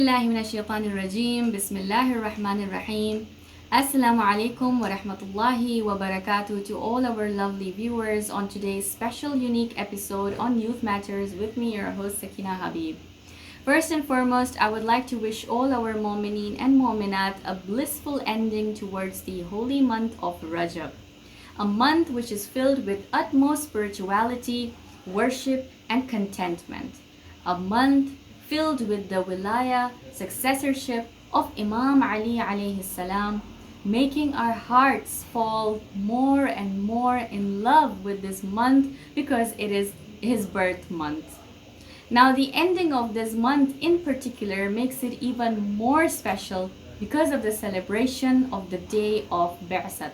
الله من الشيطان الرجيم بسم الله الرحمن الرحيم Assalamu alaikum wa rahmatullahi wa barakatuh to all our lovely viewers on today's special unique episode on Youth Matters with me, your host Sakina Habib. First and foremost, I would like to wish all our mu'mineen and mu'minat a blissful ending towards the holy month of Rajab, a month which is filled with utmost spirituality, worship and contentment, a month filled with the wilaya, successorship of Imam Ali alayhi salam, making our hearts fall more and more in love with this month because it is his birth month. Now, the ending of this month in particular makes it even more special because of the celebration of the day of Ba'sat,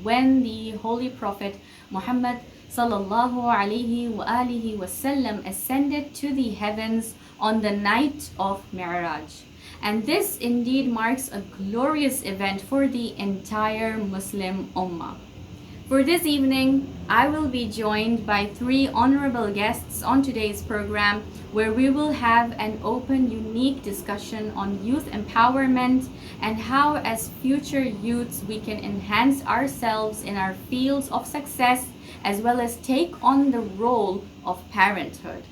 when the Holy Prophet Muhammad sallallahu alaihi wasallam ascended to the heavens on the night of Mi'raj. And this indeed marks a glorious event for the entire Muslim Ummah. For this evening, I will be joined by three honorable guests on today's program, where we will have an open, unique discussion on youth empowerment and how, as future youths, we can enhance ourselves in our fields of success as well as take on the role of parenthood.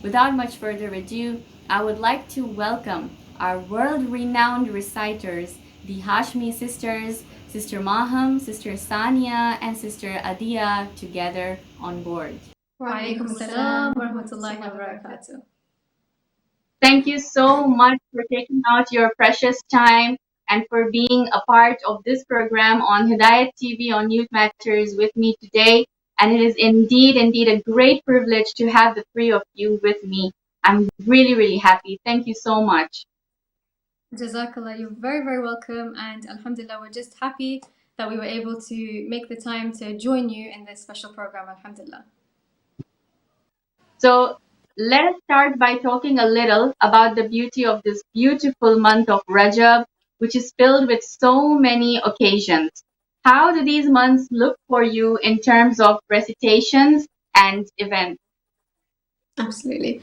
Without much further ado, I would like to welcome our world-renowned reciters, the Hashmi sisters, Sister Maham, Sister Sania, and Sister Adia, together on board. Wa alaikum assalam wa rahmatullahi wa barakatuh. Thank you so much for taking out your precious time and for being a part of this program on Hidayat TV on Youth Matters with me today. And it is indeed a great privilege to have the three of you with me. I'm really happy. Thank you so much. Jazakallah, you're very welcome, and alhamdulillah, we're just happy that we were able to make the time to join you in this special program, alhamdulillah. So let us start by talking a little about the beauty of this beautiful month of Rajab, which is filled with so many occasions. How do these months look for you in terms of recitations and events? Absolutely.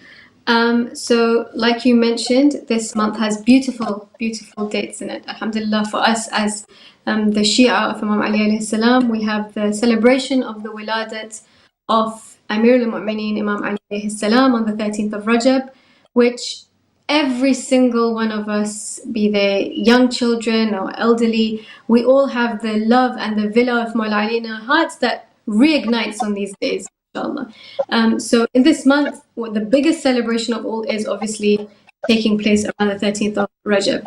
So, like you mentioned, this month has beautiful dates in it. Alhamdulillah, for us as the Shia of Imam Ali alayhi salam, we have the celebration of the wiladat of Amir al-Mu'mineen Imam Ali alayhi salam on the 13th of Rajab, which every single one of us, be they young children or elderly, we all have the love and the villa of Mawla Ali in our hearts that reignites on these days. So in this month, the biggest celebration of all is obviously taking place around the 13th of Rajab.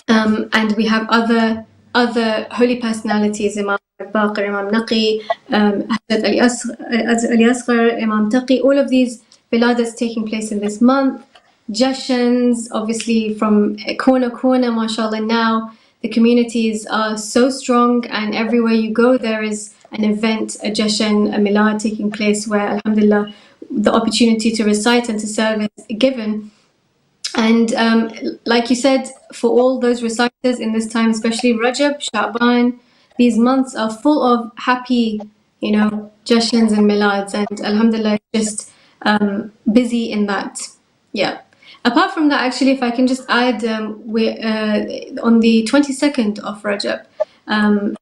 And we have other holy personalities, Imam Baqir, Imam Naqi, Hazrat Ali Asghar, Imam Taqi, all of these biladats taking place in this month. Jashans, obviously from corner, mashallah. Now the communities are so strong, and everywhere you go there is an event, a jashan, a milad taking place, where alhamdulillah the opportunity to recite and to serve is given. And like you said, for all those reciters in this time, especially Rajab, Sha'ban, these months are full of happy, jashans and milads, and alhamdulillah, just busy in that. Yeah. Apart from that, actually, if I can just add, we on the 22nd of Rajab,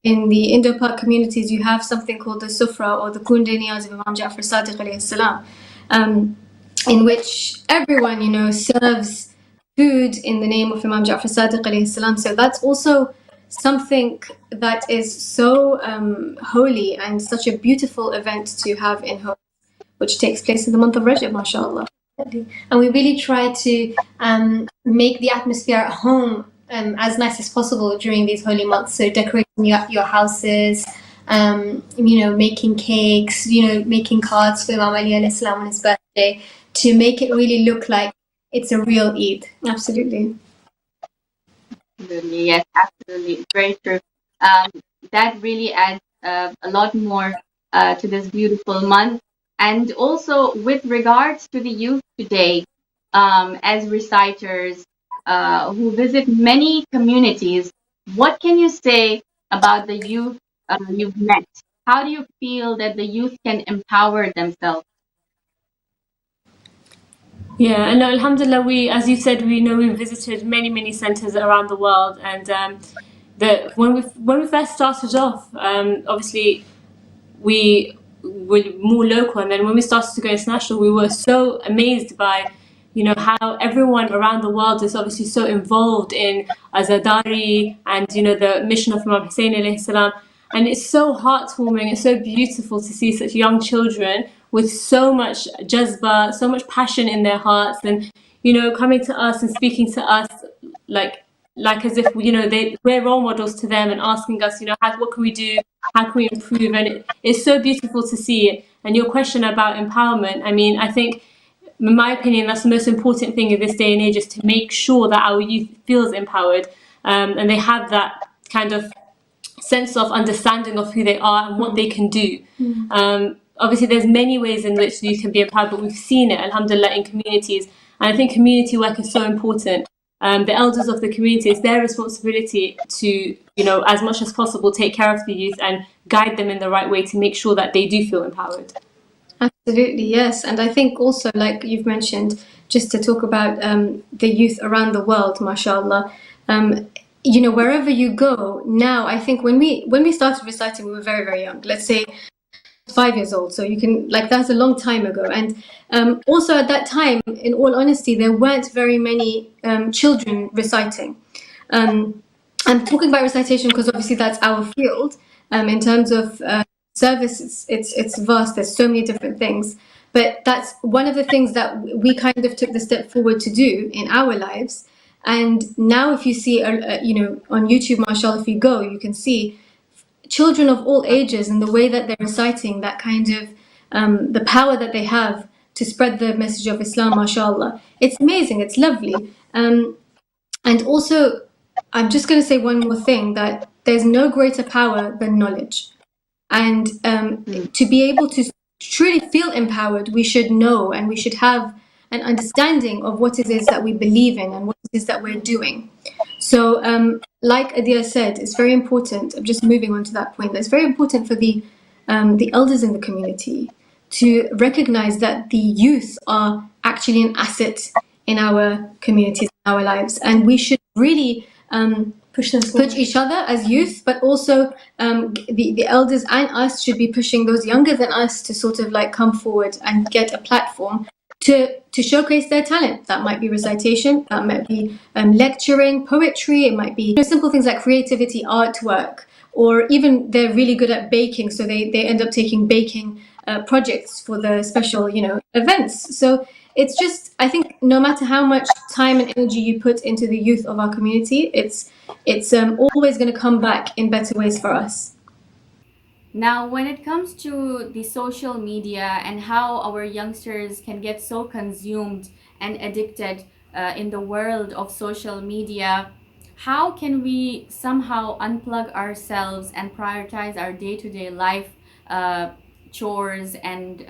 in the Indo-Pak communities, you have something called the Sufra, or the Kunde Niyaz of Imam Ja'far Sadiq alayhi salam, in which everyone, serves food in the name of Imam Ja'far Sadiq alayhi salam. So that's also something that is so holy and such a beautiful event to have in home, which takes place in the month of Rajab, mashallah. And we really try to make the atmosphere at home as nice as possible during these holy months. So decorating your houses, making cakes, making cards for Imam Ali alayhi salam on his birthday, to make it really look like it's a real Eid. Absolutely. Yes, absolutely. Very true. That really adds a lot more to this beautiful month. And also with regards to the youth today, as reciters who visit many communities, what can you say about the youth you've met? How do you feel that the youth can empower themselves? Yeah, and alhamdulillah, we, as you said, we know we visited many centers around the world, and when we first started off, obviously we were more local, and then when we started to go international, we were so amazed by, how everyone around the world is obviously so involved in Azadari and the mission of Imam Hussein alayhi salam, and it's so heartwarming. It's so beautiful to see such young children with so much jazba, so much passion in their hearts, and coming to us and speaking to us like as if we're role models to them, and asking us, what can we do, how can we improve, and it's so beautiful to see it. And your question about empowerment, I mean, I think, in my opinion, that's the most important thing in this day and age, is to make sure that our youth feels empowered, and they have that kind of sense of understanding of who they are and what they can do. Obviously, there's many ways in which youth can be empowered, but we've seen it, alhamdulillah, in communities. And I think community work is so important. The elders of the community, it's their responsibility to, as much as possible, take care of the youth and guide them in the right way to make sure that they do feel empowered. Absolutely, yes. And I think also, like you've mentioned, just to talk about the youth around the world, mashallah, wherever you go now, I think when we started reciting, we were very, very young. Let's say 5 years old. So you can, like, that's a long time ago. And also at that time, in all honesty, there weren't very many children reciting. I'm talking about recitation because obviously that's our field. In terms of service, it's vast. There's so many different things. But that's one of the things that we kind of took the step forward to do in our lives. And now, if you see, on YouTube, mashallah, if you go, you can see children of all ages and the way that they're reciting, that kind of the power that they have to spread the message of Islam, mashallah. It's amazing. It's lovely. And also, I'm just going to say one more thing, that there's no greater power than knowledge. And to be able to truly feel empowered, we should know and we should have an understanding of what it is that we believe in and what it is that we're doing. So, like Adia said, it's very important. I'm just moving on to that point. It's very important for the elders in the community to recognize that the youth are actually an asset in our communities, in our lives, and we should really push each other as youth, but also the elders and us should be pushing those younger than us to sort of like come forward and get a platform to showcase their talent. That might be recitation, that might be lecturing, poetry, it might be simple things like creativity, artwork, or even they're really good at baking, so they end up taking baking projects for the special events. So it's just, I think, no matter how much time and energy you put into the youth of our community, it's always going to come back in better ways for us. Now, when it comes to the social media and how our youngsters can get so consumed and addicted in the world of social media, how can we somehow unplug ourselves and prioritize our day-to-day life chores and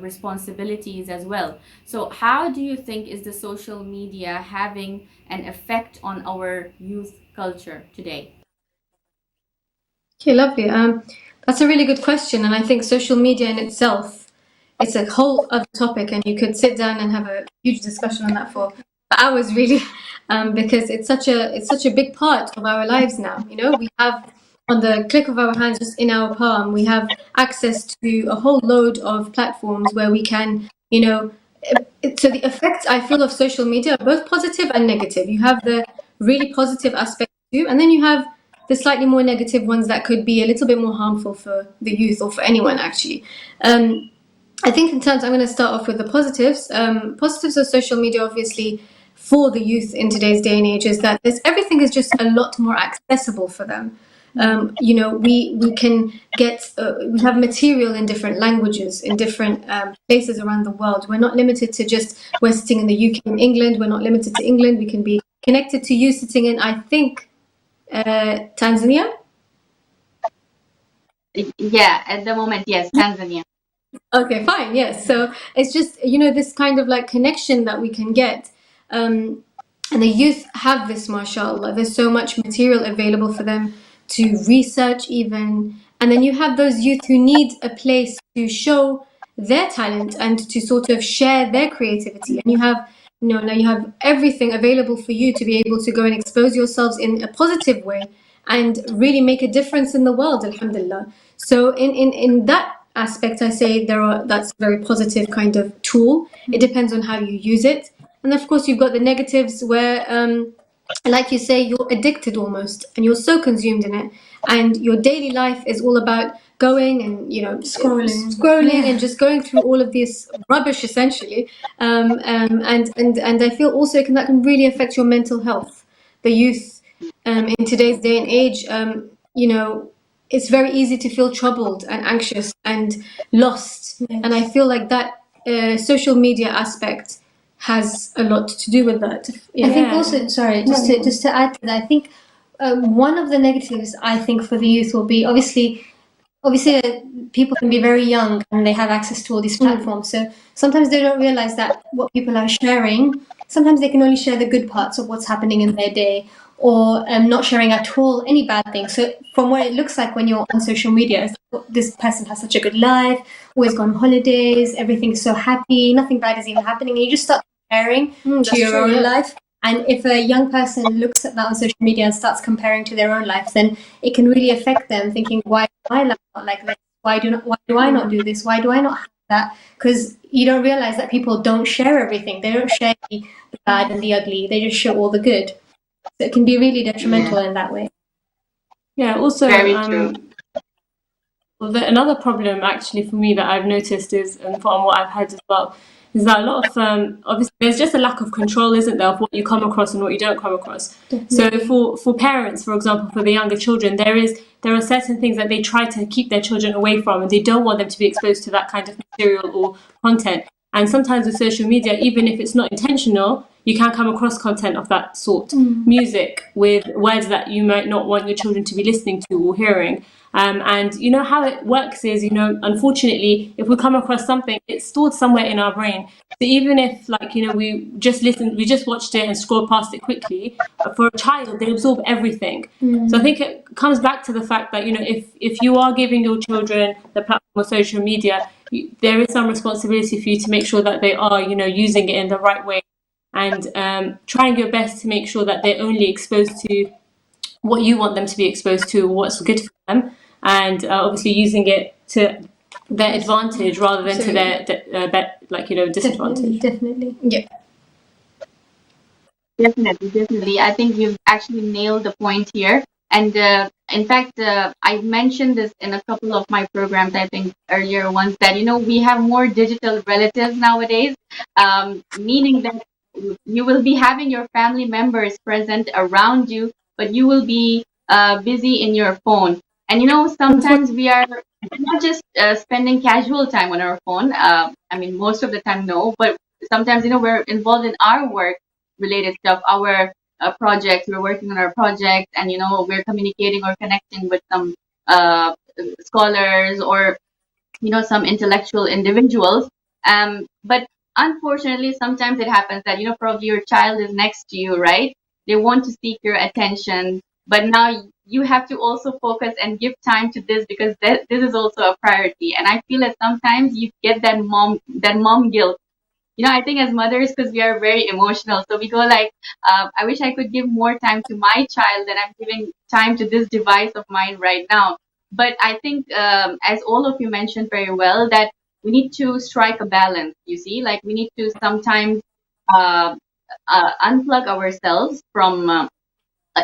responsibilities as well? So how do you think is the social media having an effect on our youth culture today? Okay, lovely. That's a really good question, and I think social media in itself, it's a whole other topic, and you could sit down and have a huge discussion on that for hours, really, because it's such a big part of our lives now. We have, on the click of our hands, just in our palm, we have access to a whole load of platforms where we can, so the effects I feel of social media are both positive and negative. You have the really positive aspect too, and then you have the slightly more negative ones that could be a little bit more harmful for the youth or for anyone, actually. I think in terms, I'm going to start off with the positives. Positives of social media, obviously, for the youth in today's day and age, is that everything is just a lot more accessible for them. We can get, we have material in different languages, in different places around the world. We're not limited to just, we're sitting in the UK and England. We're not limited to England. We can be connected to you sitting in, I think, Tanzania? Yeah, at the moment, yes, Tanzania. Okay, fine, yes. So it's just, this kind of like connection that we can get. And the youth have this, mashallah. There's so much material available for them to research even. And then you have those youth who need a place to show their talent and to sort of share their creativity. And you have, now you have everything available for you to be able to go and expose yourselves in a positive way and really make a difference in the world, alhamdulillah. So in that aspect, I say that's a very positive kind of tool. It depends on how you use it. And of course, you've got the negatives where, like you say, you're addicted almost, and you're so consumed in it, and your daily life is all about going and scrolling and just going through all of this rubbish essentially. And I feel also that can really affect your mental health. The youth in today's day and age, it's very easy to feel troubled and anxious and lost. Yes. And I feel like that social media aspect has a lot to do with that. I think also, sorry, just to add to that, I think one of the negatives I think for the youth will be obviously people can be very young and they have access to all these platforms. So sometimes they don't realize that what people are sharing, sometimes they can only share the good parts of what's happening in their day, or not sharing at all any bad things. So from what it looks like when you're on social media, it's like, this person has such a good life, always go on holidays, everything's so happy, nothing bad is even happening, and you just start comparing to your own life. And if a young person looks at that on social media and starts comparing to their own life, then it can really affect them, thinking, why is my life not like this? Why do I not do this? Why do I not have that? Because you don't realize that people don't share everything. They don't share the bad and the ugly. They just show all the good. So it can be really detrimental in that way. Yeah, also, Very true. Another problem actually for me that I've noticed is, and from what I've heard as well, is that a lot of obviously there's just a lack of control, isn't there, of what you come across and what you don't come across. So for parents, for example, for the younger children, there are certain things that they try to keep their children away from, and they don't want them to be exposed to that kind of material or content. And sometimes with social media, even if it's not intentional, you can come across content of that sort. Music with words that you might not want your children to be listening to or hearing. And you know how it works is, unfortunately, if we come across something, it's stored somewhere in our brain. So even if, we just watched it and scrolled past it quickly, for a child, they absorb everything. So I think it comes back to the fact that, if you are giving your children the platform of social media, there is some responsibility for you to make sure that they are, using it in the right way, and trying your best to make sure that they're only exposed to what you want them to be exposed to, what's good for them, and obviously using it to their advantage rather than to their disadvantage. Definitely. Yeah. Definitely. I think you've actually nailed the point here. And in fact, I mentioned this in a couple of my programs, I think earlier ones, that, we have more digital relatives nowadays, meaning that you will be having your family members present around you, but you will be busy in your phone. And, sometimes we are not just spending casual time on our phone. I mean, most of the time, no, but sometimes, we're involved in our work related stuff, our projects. We're working on our projects, and we're communicating or connecting with some scholars, or some intellectual individuals. But unfortunately, sometimes it happens that probably your child is next to you, right? They want to seek your attention, but now you have to also focus and give time to this, because this is also a priority. And I feel that sometimes you get that mom guilt. I think as mothers, because we are very emotional, so we go like, I wish I could give more time to my child than I'm giving time to this device of mine right now. But I think, as all of you mentioned very well, that we need to strike a balance, you see, like we need to sometimes uh, unplug ourselves from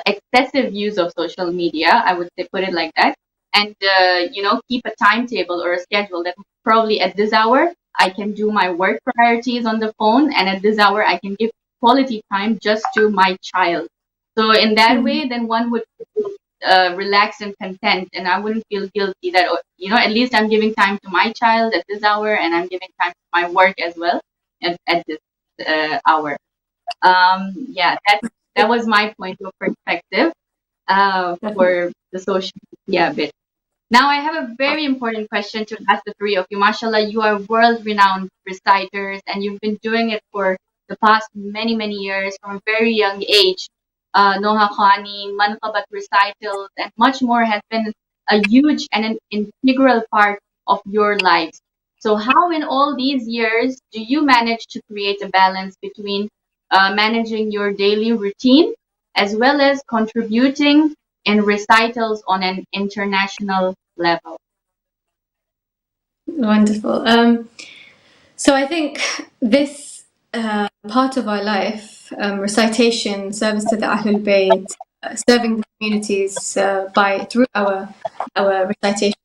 excessive use of social media, I would say, put it like that, and keep a timetable or a schedule that probably at this hour I can do my work priorities on the phone, and at this hour I can give quality time just to my child. So in that way, then one would feel relaxed and content, and I wouldn't feel guilty that at least I'm giving time to my child at this hour, and I'm giving time to my work as well at this hour. Yeah, that was my point of perspective for the social media bit. Now, I have a very important question to ask the three of you. Mashallah, you are world-renowned reciters, and you've been doing it for the past many, many years from a very young age. Noha Khani, Manqabat recitals, and much more has been a huge and an integral part of your lives. So how in all these years do you manage to create a balance between managing your daily routine as well as contributing in recitals on an international level? Wonderful. So I think this part of our life, recitation, service to the Ahlul Bayt, serving the communities by through our recitation,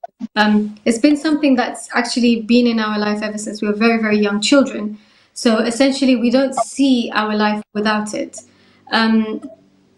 it's been something that's actually been in our life ever since we were very, very young children. So essentially, we don't see our life without it. Um,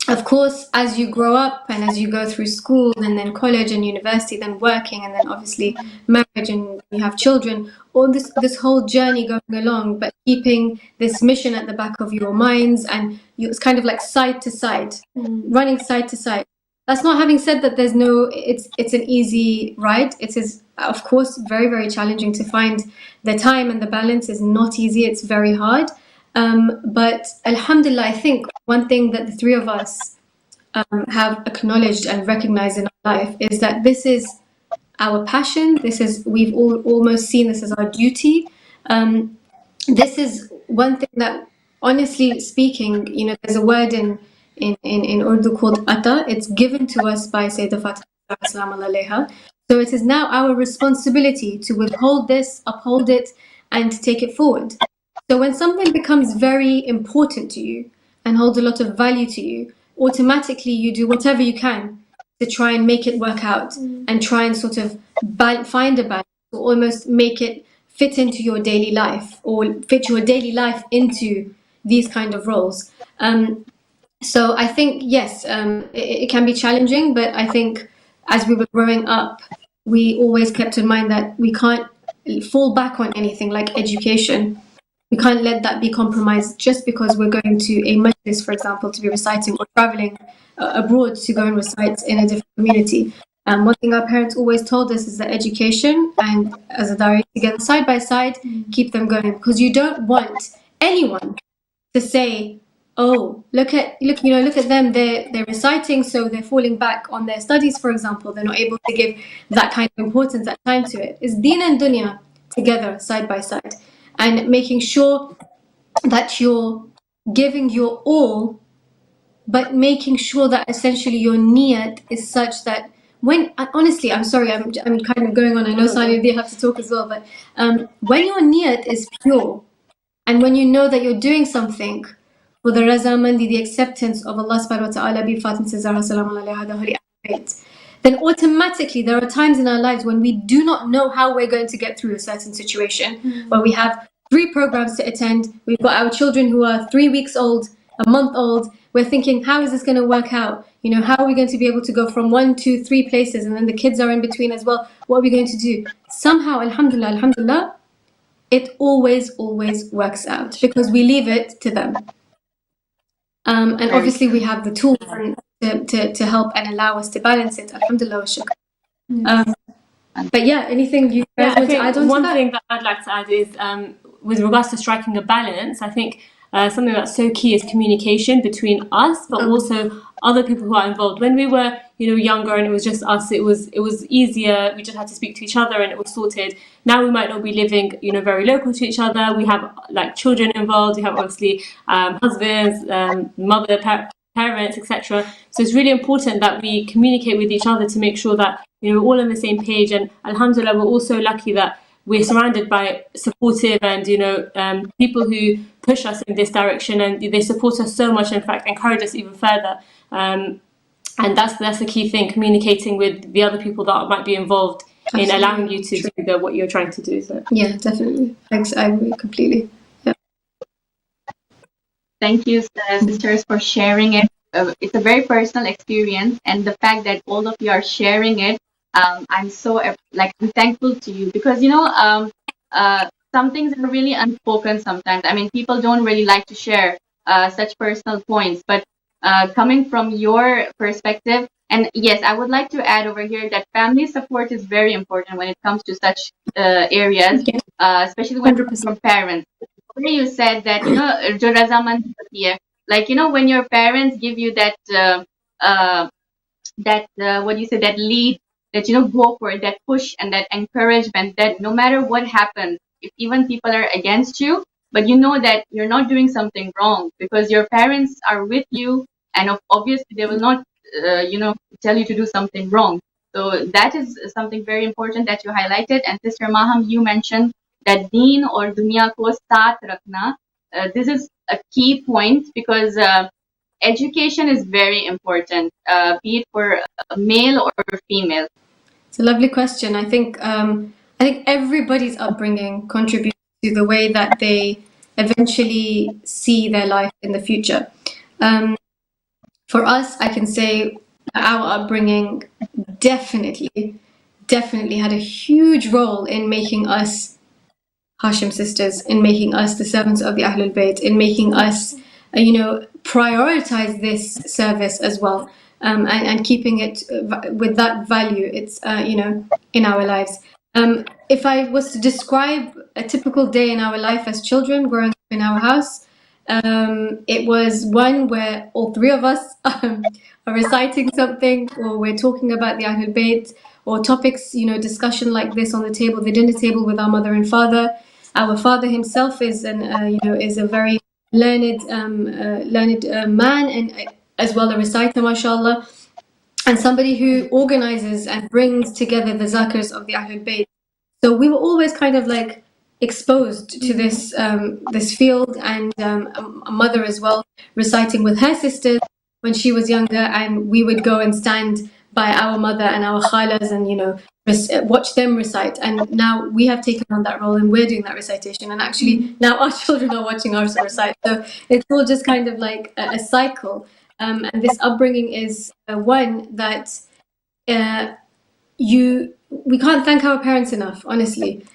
of course, as you grow up and as you go through school and then college and university, then working and then obviously marriage and you have children, all this whole journey going along, but keeping this mission at the back of your minds and it's kind of like side to side, running side to side. That's not having said that there's no, it's an easy ride. It is, of course, very, very challenging to find the time and the balance is not easy. It's very hard. But Alhamdulillah, I think one thing that the three of us have acknowledged and recognized in our life is that this is our passion. This is, we've almost seen this as our duty. This is one thing that, honestly speaking, you know, there's a word in Urdu called ata. It's given to us by Sayyidah Fatima Salam alayha. So it is now our responsibility to withhold this, uphold it, and to take it forward. So when something becomes very important to you and holds a lot of value to you, automatically you do whatever you can to try and make it work out and try and sort of find a balance or almost make it fit into your daily life or fit your daily life into these kind of roles. So I think, yes, it can be challenging, but I think as we were growing up, we always kept in mind that we can't fall back on anything like education. We can't let that be compromised just because we're going to a majlis, for example, to be reciting or traveling abroad to go and recite in a different community. One thing our parents always told us is that education and as a dari together side by side, keep them going because you don't want anyone to say, oh, look at them, they're reciting, so they're falling back on their studies, for example. They're not able to give that kind of importance, that time to it. It's deen and dunya together side by side. And making sure that you're giving your all, but making sure that essentially your niyat is such that when, honestly, I'm sorry, I'm kind of going on. I know Sani, they have to talk as well, but when your niyat is pure, and when you know that you're doing something for the razamandi, the acceptance of Allah subhanahu wa ta'ala, bi Fatima Zahra salam alayha, the holy Ahlul, then automatically there are times in our lives when we do not know how we're going to get through a certain situation, where we have 3 programs to attend, we've got our children who are 3 weeks old, a month old, we're thinking, how is this going to work out? You know, how are we going to be able to go from 1 to 3 places, and then the kids are in between as well, what are we going to do? Somehow, alhamdulillah, it always works out because we leave it to them. And obviously we have the tools to help and allow us to balance it. Alhamdulillah wa shukr. But yeah, anything you guys want to add on to that? One thing that I'd like to add is with regards to striking a balance, I think something that's so key is communication between us, but also other people who are involved. When we were, younger and it was just us, it was easier. We just had to speak to each other and it was sorted. Now we might not be living, very local to each other. We have like children involved. We have obviously husbands, mother, parents, etc. So it's really important that we communicate with each other to make sure that we're all on the same page. And alhamdulillah, we're also lucky that we're surrounded by supportive and people who push us in this direction, and they support us so much. In fact, encourage us even further. And that's the key thing: communicating with the other people that might be involved in allowing you to do what you're trying to do. So yeah, definitely. Thanks, I agree completely. Yeah. Thank you, sisters, for sharing it. It's a very personal experience, and the fact that all of you are sharing it, I'm so I'm thankful to you because some things are really unspoken sometimes. I mean, people don't really like to share such personal points, but coming from your perspective, and yes, I would like to add over here that family support is very important when it comes to such areas, especially when it comes from parents. You said that jo razaman hoti hai. Like when your parents give you that what do you say, that lead that go for it, that push and that encouragement, that no matter what happens, if even people are against you, but you know that you're not doing something wrong because your parents are with you, and obviously they will not tell you to do something wrong. So that is something very important that you highlighted. And Sister Maham, you mentioned that deen or dunya ko saath rakhna. This is a key point because education is very important, be it for a male or female. It's a lovely question. I think everybody's upbringing contributes to the way that they eventually see their life in the future. For us, I can say our upbringing definitely had a huge role in making us Hashim sisters, in making us the servants of the Ahlul Bayt, in making us, prioritize this service as well, and keeping it with that value. It's, in our lives. If I was to describe a typical day in our life as children growing up in our house, it was one where all three of us are reciting something, or we're talking about the Ahlul Bayt, or topics, discussion like this on the table, the dinner table with our mother and father. Our father himself is is a very learned man, and as well a reciter, mashallah, and somebody who organizes and brings together the zakars of the Ahlul Bayt. So we were always kind of like exposed to this field, and a mother as well reciting with her sisters when she was younger, and we would go and stand by our mother and our khalas and watch them recite. And now we have taken on that role and we're doing that recitation, and actually now our children are watching us recite. So it's all just kind of like a cycle, and this upbringing is one that we can't thank our parents enough, honestly.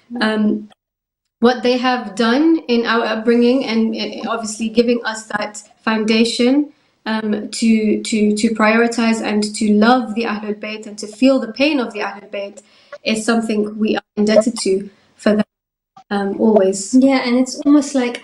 What they have done in our upbringing, and obviously giving us that foundation to prioritize and to love the Ahlul Bayt and to feel the pain of the Ahlul Bayt, is something we are indebted to for them, always. Yeah, and it's almost like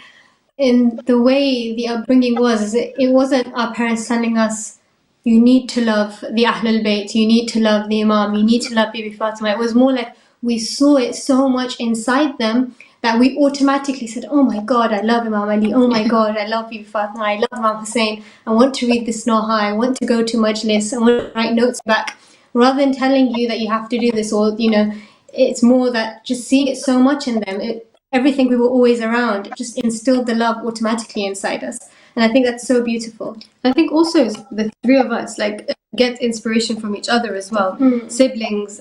in the way the upbringing was, it wasn't our parents telling us, you need to love the Ahlul Bayt, you need to love the Imam, you need to love Bibi Fatima. It was more like we saw it so much inside them that we automatically said, oh my God, I love Imam Ali, oh my God, I love Bibi Fatima, I love Imam Hussein, I want to read this Noha, I want to go to Majlis, I want to write notes back. Rather than telling you that you have to do this, or, it's more that just seeing it so much in them, everything we were always around, it just instilled the love automatically inside us. And I think that's so beautiful. I think also the three of us get inspiration from each other as well. Siblings.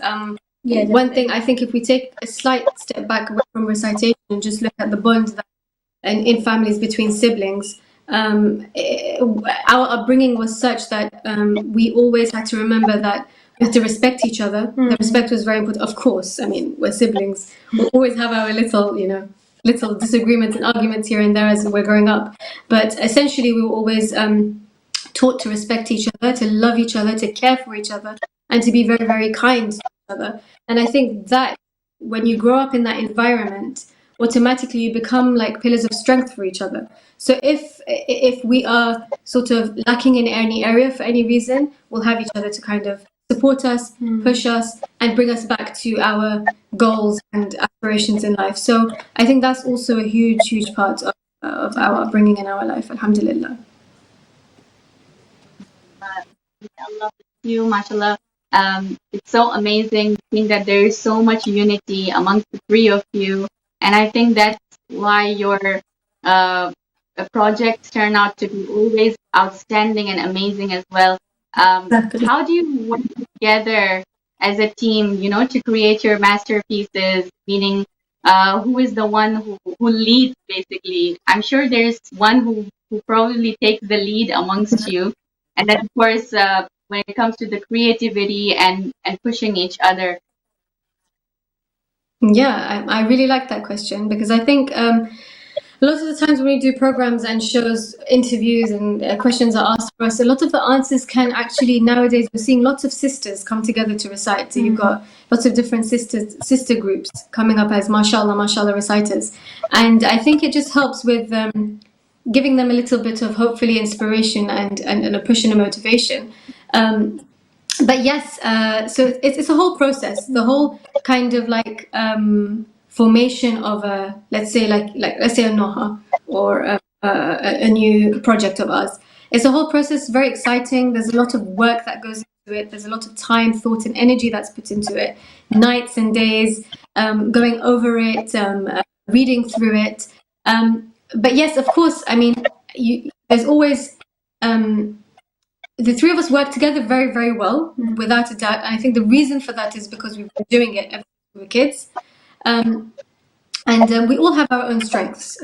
One thing, I think, if we take a slight step back away from recitation and just look at the bond and in families between siblings, our upbringing was such that we always had to remember that we had to respect each other. The respect was very important. Of course, I mean, we're siblings. We'll always have our little disagreements and arguments here and there as we're growing up. But essentially, we were always taught to respect each other, to love each other, to care for each other, and to be very, very kind to each other. And I think that when you grow up in that environment, automatically you become like pillars of strength for each other. So if we are sort of lacking in any area for any reason, we'll have each other to kind of support us, push us, and bring us back to our goals and aspirations in life. So I think that's also a huge part of our upbringing in our life, alhamdulillah. Allah bless you, mashallah. It's so amazing seeing that there is so much unity amongst the three of you, and I think that's why your projects turn out to be always outstanding and amazing as well. How do you work together as a team, to create your masterpieces? Meaning, who is the one who leads, basically? I'm sure there's one who probably takes the lead amongst you, and then of course, when it comes to the creativity and pushing each other. Yeah, I really like that question, because I think a lot of the times when we do programs and shows, interviews, and questions are asked for us, a lot of the answers can actually, nowadays we're seeing lots of sisters come together to recite. So you've got lots of different sister groups coming up as mashallah reciters, and I think it just helps with giving them a little bit of hopefully inspiration and a push and a motivation. but yes, so it's a whole process. The whole kind of like formation of a, let's say let's say a Noha, or a new project of ours. It's a whole process, very exciting. There's a lot of work that goes into it. There's a lot of time, thought, and energy that's put into it. Nights and days, going over it, reading through it. But yes, of course, I mean, there's always the three of us work together very, very well, without a doubt. And I think the reason for that is because we've been doing it ever since we were kids. And we all have our own strengths.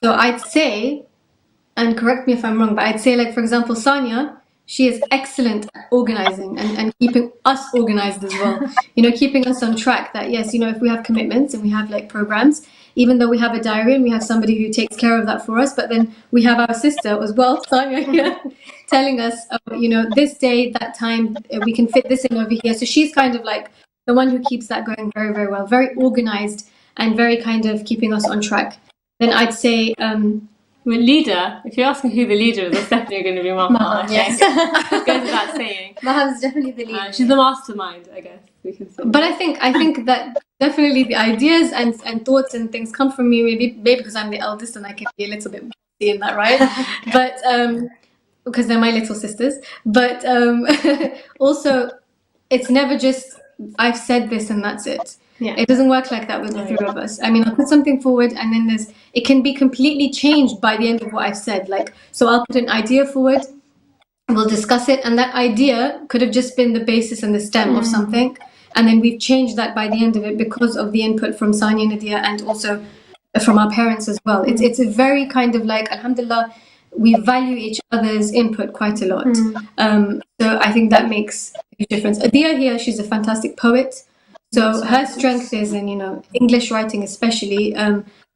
So I'd say, and correct me if I'm wrong, but I'd say, like, for example, Sanya, she is excellent at organizing and keeping us organized as well. Keeping us on track that, yes, if we have commitments and we have like programs, even though we have a diary and we have somebody who takes care of that for us, but then we have our sister as well, Sanya, here, telling us, this day, that time, we can fit this in over here. So she's kind of like the one who keeps that going very, very well, very organized and very kind of keeping us on track. Then I'd say, well, leader, if you're asking who the leader is, it's definitely going to be Maha. Yes. It goes without saying. Maham's definitely the leader. She's the mastermind, I guess we can say. But I think that definitely the ideas and thoughts and things come from me, maybe because I'm the eldest and I can be a little bit bossy in that, right? But because they're my little sisters. But also, it's never just I've said this and that's it. Yeah. It doesn't work like that with the three of us. I mean, I'll put something forward and then it can be completely changed by the end of what I've said. Like, so I'll put an idea forward, we'll discuss it, and that idea could have just been the basis and the stem of something. And then we've changed that by the end of it because of the input from Sanya, Nadia, and also from our parents as well. It's a very kind of like, alhamdulillah, we value each other's input quite a lot. So I think that makes a huge difference. Adia here, she's a fantastic poet. So her strength is in, English writing especially,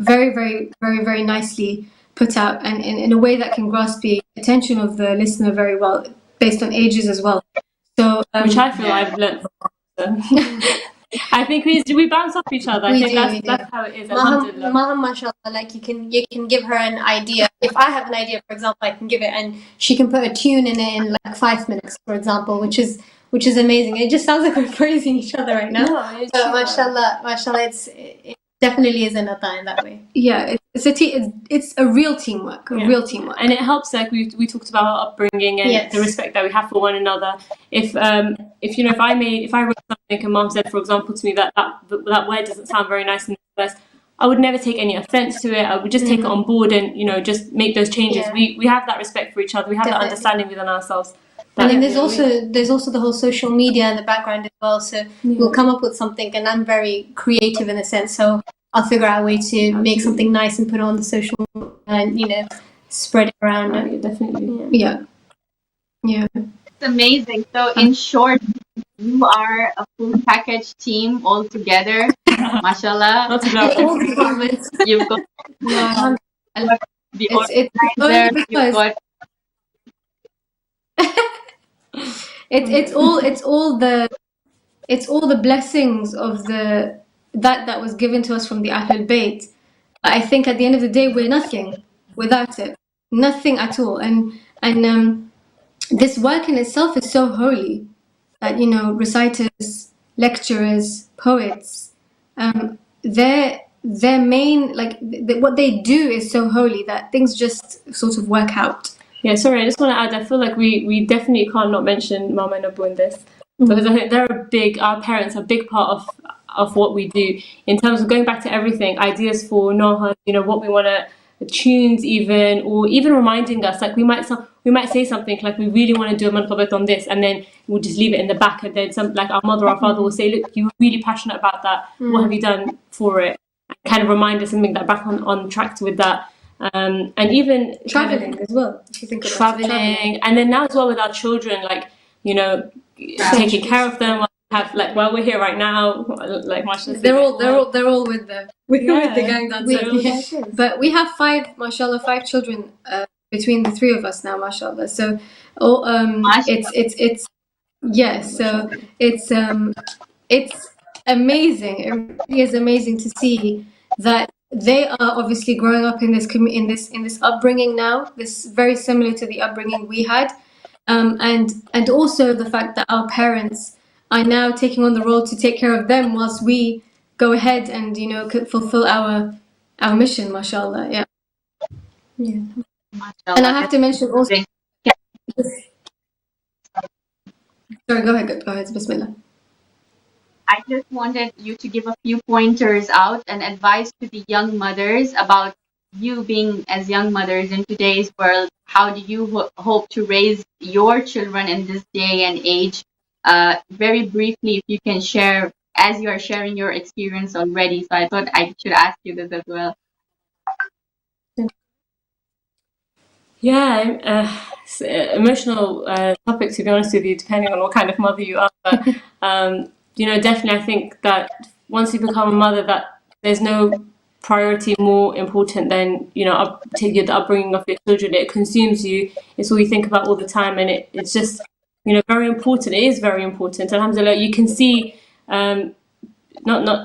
very, very, very, very nicely put out, and in a way that can grasp the attention of the listener very well, based on ages as well. So which I feel I've learned from I think we bounce off each other. I think that's how it is. Maham, mashallah, like you can give her an idea. If I have an idea, for example, I can give it, and she can put a tune in it in like 5 minutes, for example, which is amazing. It just sounds like we're praising each other right now. No, So mashallah, it definitely is an ata in that way. Yeah, it's a real teamwork, real teamwork, and it helps. Like we talked about our upbringing and the respect that we have for one another. If I wrote something and Mom said, for example, to me that word doesn't sound very nice in the verse, I would never take any offense to it. I would just take it on board and just make those changes. Yeah. We have that respect for each other. We have that understanding within ourselves. And then there's also the whole social media in the background as well. So we'll come up with something, and I'm very creative in a sense. So I'll figure out a way to make something nice and put it on the social and spread it around. Definitely. Yeah. It's amazing. So in short, you are a full package team all together. Mashallah. Not to blow All departments. You've got the It's organizer, only you've got it's all the blessings of that was given to us from the Ahlul Bayt. I think at the end of the day, we're nothing without it, nothing at all. And this work in itself is so holy that reciters, lecturers, poets, their main what they do is so holy that things just sort of work out. Yeah, sorry, I just want to add, I feel like we definitely can't not mention Mama and Abu in this, because I think our parents are a big part of what we do in terms of going back to everything, ideas for Noha, what we want to, tunes even, or even reminding us, like we might say something like we really want to do a manqabat on this, and then we'll just leave it in the back, and then like our mother or our father will say, look, you were really passionate about that, what have you done for it? And kind of remind us and make that back on track with that. And even Traveling as well, if you think about traveling, and then now as well with our children, like taking care of them. While we're here right now, like mashallah, they're all with the gang dancers. But we have five children between the three of us now, mashallah. So it's amazing. It really is amazing to see that they are obviously growing up in this upbringing now. This is very similar to the upbringing we had, and also the fact that our parents are now taking on the role to take care of them whilst we go ahead and fulfill our mission, mashallah. Yeah. And I have to mention also, sorry, go ahead, bismillah. I just wanted you to give a few pointers out and advice to the young mothers about you being as young mothers in today's world. How do you hope to raise your children in this day and age? Very briefly, if you can share, as you are sharing your experience already. So I thought I should ask you this as well. Yeah, it's an emotional topic, to be honest with you, depending on what kind of mother you are. But, definitely I think that once you become a mother, that there's no priority more important than, the upbringing of your children. It consumes you. It's all you think about all the time. And it's just, very important. It is very important. Alhamdulillah, you can see, not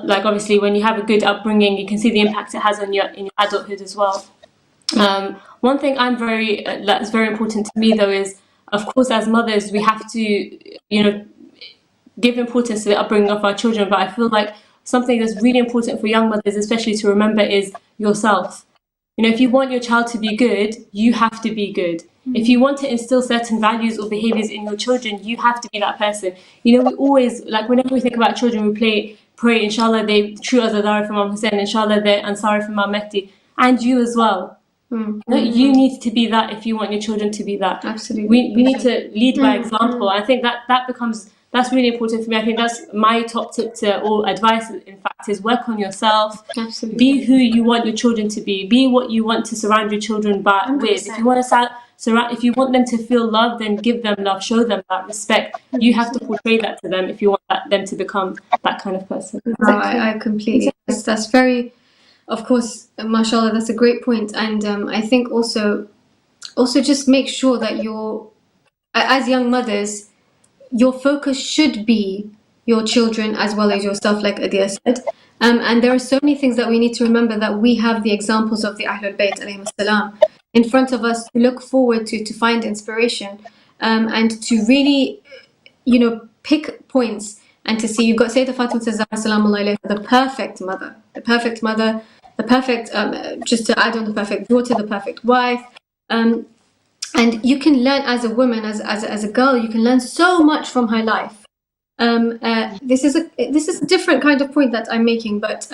like obviously when you have a good upbringing, you can see the impact it has on in your adulthood as well. One thing that's very important to me though is, of course, as mothers, we have to, give importance to the upbringing of our children. But I feel like something that's really important for young mothers, especially to remember, is yourself. If you want your child to be good, you have to be good. If you want to instill certain values or behaviors in your children, you have to be that person. We always, like, whenever we think about children, we pray, inshallah, they true Azadar from Imam Hussein, inshallah, they're Ansari from Imam Mehdi, and you as well. You need to be that if you want your children to be that. Absolutely. We need to lead by example. I think that's really important for me. I think that's my top tip to all advice, in fact, is work on yourself. Absolutely. Be who you want your children to be. Be what you want to surround your children with. If you want to if you want them to feel love, then give them love, show them that respect. You have to portray that to them if you want them to become that kind of person. I completely. That's very. Of course, mashallah, that's a great point. And I think also just make sure that as young mothers, your focus should be your children as well as yourself, like Adia said. And there are so many things that we need to remember, that we have the examples of the Ahlul Bayt alayhim salam in front of us to look forward to find inspiration, and to really, pick points and to see. You've got Sayyidah Fatima Zahra Salamullahi alayha, the perfect mother, the perfect, just to add on, the perfect daughter, the perfect wife. And you can learn as a woman, as a girl, you can learn so much from her life. This is a different kind of point that I'm making, but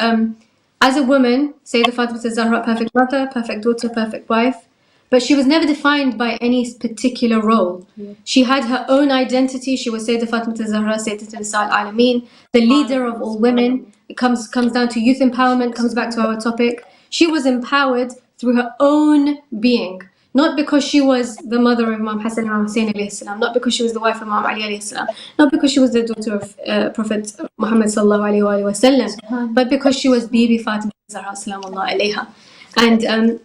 as a woman, Sayyidah Fatima Zahra, perfect mother, perfect daughter, perfect wife, but she was never defined by any particular role. She had her own identity. She was Sayyidah Fatima Zahra, Sayyidat Nisa al-Alameen, the leader of all women. It comes down to youth empowerment, comes back to our topic. She was empowered through her own being, not because she was the mother of Imam Hassan and Imam Hussein alayhi salam, not because she was the wife of Imam Ali alayhi salam, not because she was the daughter of Prophet Muhammad sallallahu alayhi wa sallam, but because she was Bibi Fatima Zahra salamullah alayha. And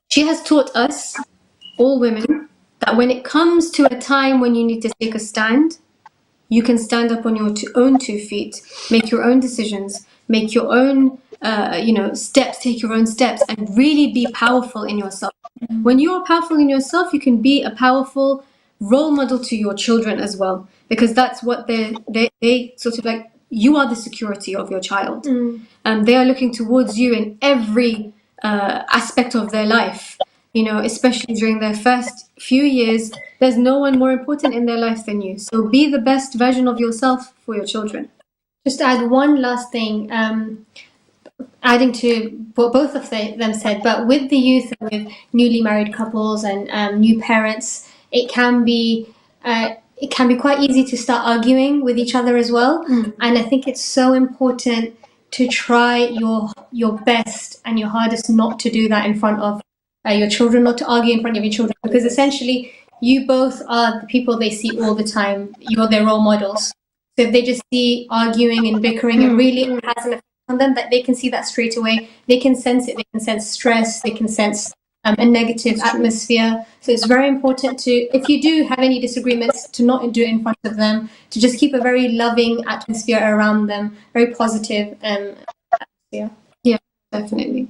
she has taught us, all women, that when it comes to a time when you need to take a stand, you can stand up on your own 2 feet, make your own decisions, make your own steps, take your own steps, and really be powerful in yourself. When you are powerful in yourself, you can be a powerful role model to your children as well, because that's what they sort of like. You are the security of your child, and they are looking towards you in every aspect of their life. Especially during their first few years, there's no one more important in their life than you. So be the best version of yourself for your children. Just to add one last thing, adding to what both of them said, but with the youth and with newly married couples and new parents, it can be quite easy to start arguing with each other as well. And I think it's so important to try your best and your hardest not to do that in front of your children, not to argue in front of your children, because essentially you both are the people they see all the time. You're their role models. So if they just see arguing and bickering, it really has an effect on them, that they can see that straight away. They can sense it. They can sense stress. They can sense a negative atmosphere. So it's very important to, if you do have any disagreements, to not do it in front of them, to just keep a very loving atmosphere around them, very positive atmosphere. Yeah, definitely.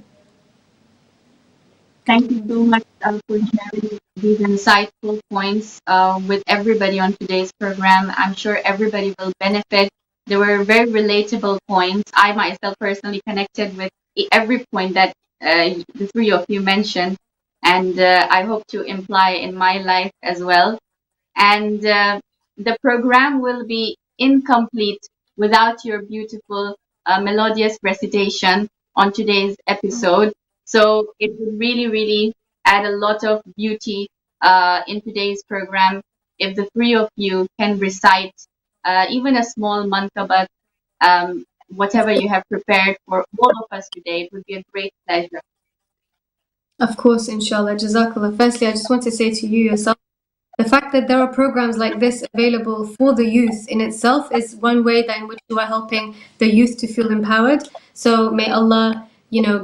Thank you so much for sharing these insightful points with everybody on today's program. I'm sure everybody will benefit. They were very relatable points. I myself personally connected with every point that the three of you mentioned, and I hope to imply in my life as well. And the program will be incomplete without your beautiful melodious recitation on today's episode. So it would really, really add a lot of beauty in today's program if the three of you can recite even a small mankabat, whatever you have prepared for all of us today. It would be a great pleasure. Of course, inshallah. Jazakallah. Firstly, I just want to say to you yourself, the fact that there are programs like this available for the youth in itself is one way that in which you are helping the youth to feel empowered. So may Allah,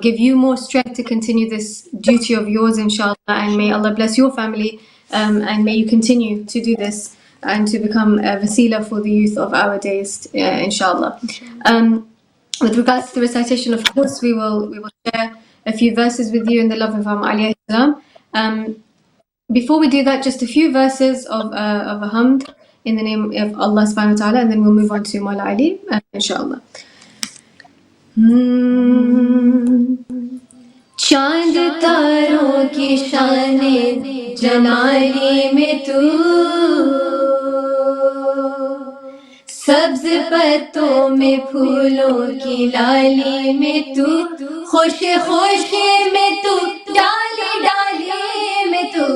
give you more strength to continue this duty of yours, inshallah, and may Allah bless your family, and may you continue to do this and to become a wasila for the youth of our days, inshallah. With regards to the recitation, of course, we will share a few verses with you in the love of Imam Ali alayhi salam. Before we do that, just a few verses of a hamd in the name of Allah subhanahu wa ta'ala, and then we'll move on to Mawla Ali, inshallah. چاند تاروں کی شان جلالی میں تو سبز پتوں میں پھولوں کی لالی میں تو خوش خوش میں تو ڈالی ڈالی میں تو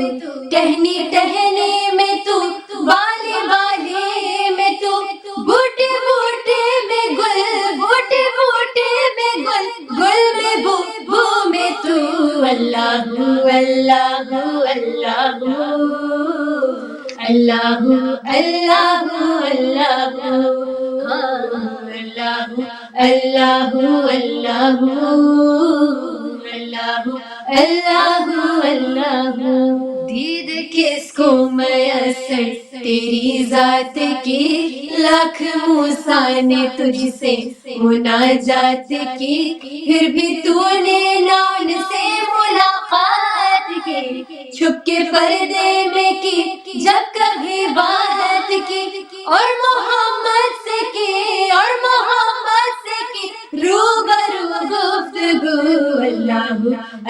ٹہنی ٹہنی میں تو بالی بالی میں تو بوٹے بوٹے میں گل بوٹے بوٹے میں گل گل میں بو بو میں تو اللہ اللہ اللہ اللہ اللہ اللہ اللہ اللہ اللہ اللہ دید کس کو میسر تیری ذات کی لاکھ موسیٰ نے تجھ سے مناجات کی پھر بھی تو نے نہ ان سے ملاقات کی چھپ کے پردے میں کی جب کبھی بات کی اور محمد سے کی اور محمد سے کی روبرو گفتگو اللہ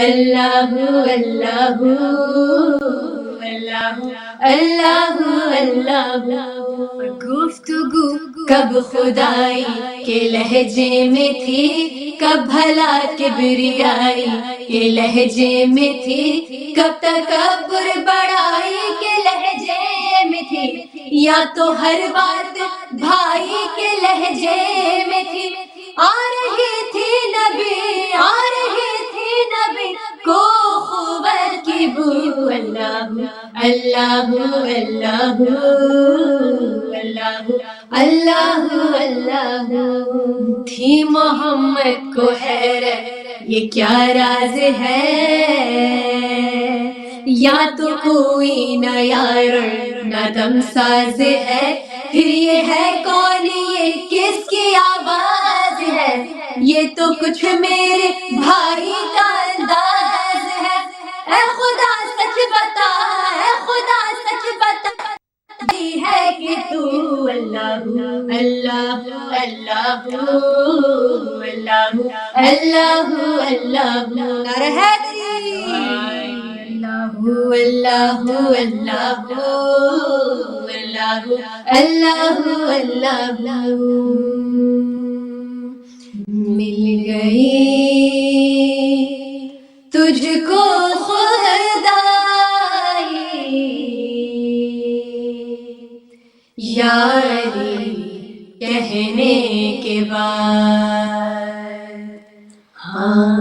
اللہ اللہ اللہ اللہ اللہ گفتگو کب خدائی کے لہجے میں تھی کب بھلا کبریائی کے لہجے میں تھی کب تکبر بڑائی کے لہجے میں تھی یا تو ہر بات بھائی کے لہجے میں تھی آ رہی تھی نبی آ رہی تھی نبی کو خوبت کی بو اللہ اللہ اللہ اللہ اللہ تھی محمد کو حیرت یہ کیا راز ہے یا تو کوئی نیا نہ دم ساز ہے پھر یہ ہے کون یہ کس کی آواز ہے یہ تو کچھ میرے بھائی کا انداز ہے اے خدا سچ بتا اے خدا سچ بتا ہے کہ تو اللہ اللہ اللہ اللہ اللہ اللہ نعرہ حیدری اللہ اللہ اللہ اللہ اللہ مل گئی تجھ کو خدائی یا علی کہنے کے بعد ہاں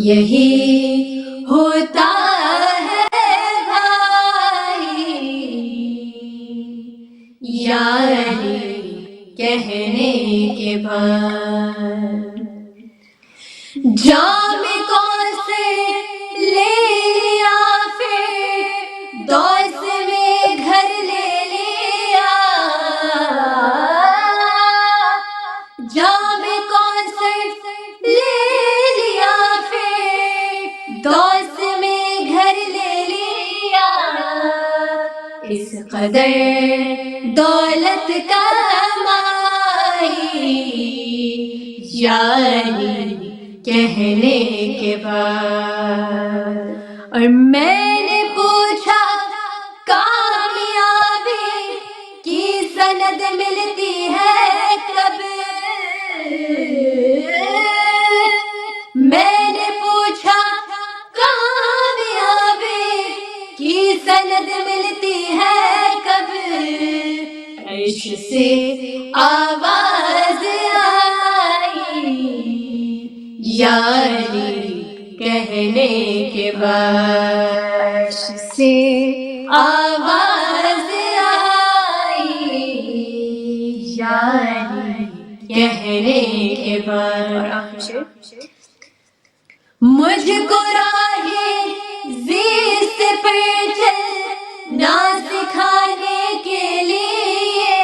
یہی ہوتا ہے بھائی یا علی کہنے کے بعد جام کون سے لے لیا پھر دوست میں گھر لے لیا جام کون سے لے لیا پھر دوست میں قدر دولت کمائی یا علی کہنے کے بعد. اور میں نے پوچھا کامیابی کی سند ملتی ہے کب؟ میں نے پوچھا کامیابی کی سند ملتی ہے کب؟ عرش سے آواز آئی یا علی کہنے کے بعد. عرش سے آواز آئی یا علی کہنے کے بعد. اور آخر شعر. مجھ کو راہ زیست پر چلنا سکھانے کے لیے،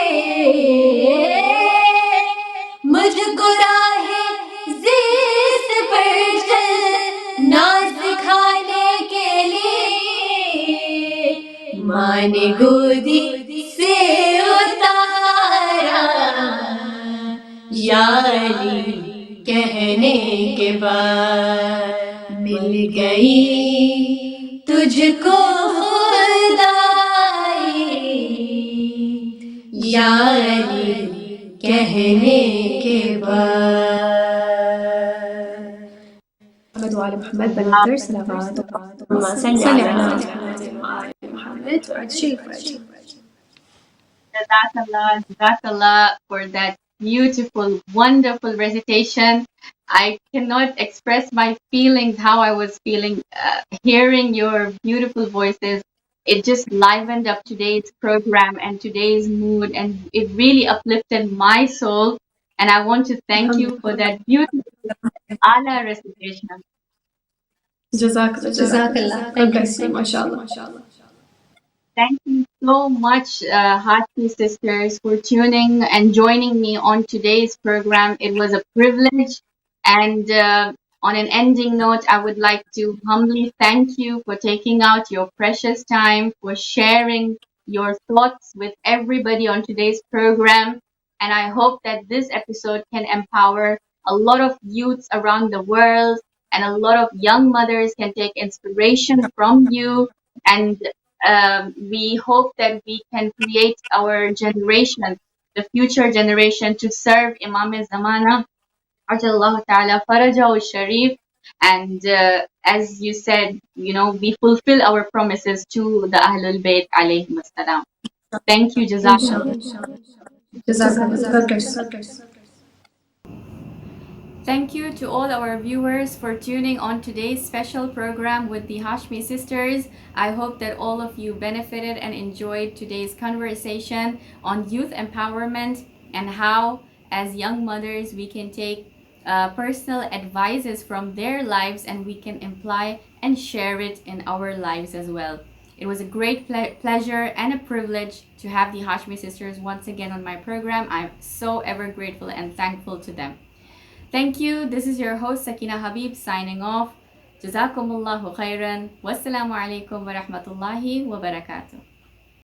مجھ کو راہ زیست پر چلنا سکھانے کے لیے، ماں نے گودی سے اتارا یا علی کہنے کے بعد. مل گئی تجھ کو خدائی یا علی کہنے کے بعد. محمد وعلى محمد بننظر صلوات اللهم صل صلى على على محمد وعلى شيخ. Jazakallah for that beautiful, wonderful recitation. I cannot express my feelings, how I was feeling hearing your beautiful voices. It just livened up today's program and today's mood, and it really uplifted my soul. And I want to thank you for that beautiful ala recitation. Jazakallah. God bless you. MashaAllah. Thank you so much, Hashmi sisters, for tuning and joining me on today's program. It was a privilege. And on an ending note, I would like to humbly thank you for taking out your precious time, for sharing your thoughts with everybody on today's program. And I hope that this episode can empower a lot of youths around the world, and a lot of young mothers can take inspiration from you. And we hope that we can create our generation, the future generation, to serve Imam Zamana, Ajallahu Ta'ala Farajahu Sharif. And as you said, we fulfill our promises to the Ahlul Bayt alayhim assalam. Thank you, Jazakallah. Jazakallah. God bless. Thank you to all our viewers for tuning on today's special program with the Hashmi sisters. I hope that all of you benefited and enjoyed today's conversation on youth empowerment and how, as young mothers, we can take personal advices from their lives and we can imply and share it in our lives as well. It was a great pleasure and a privilege to have the Hashmi sisters once again on my program. I'm so ever grateful and thankful to them. Thank you. This is your host Sakina Habib signing off. Jazakumullahu khairan. Wassalamu alaikum wa rahmatullahi wa barakatuh.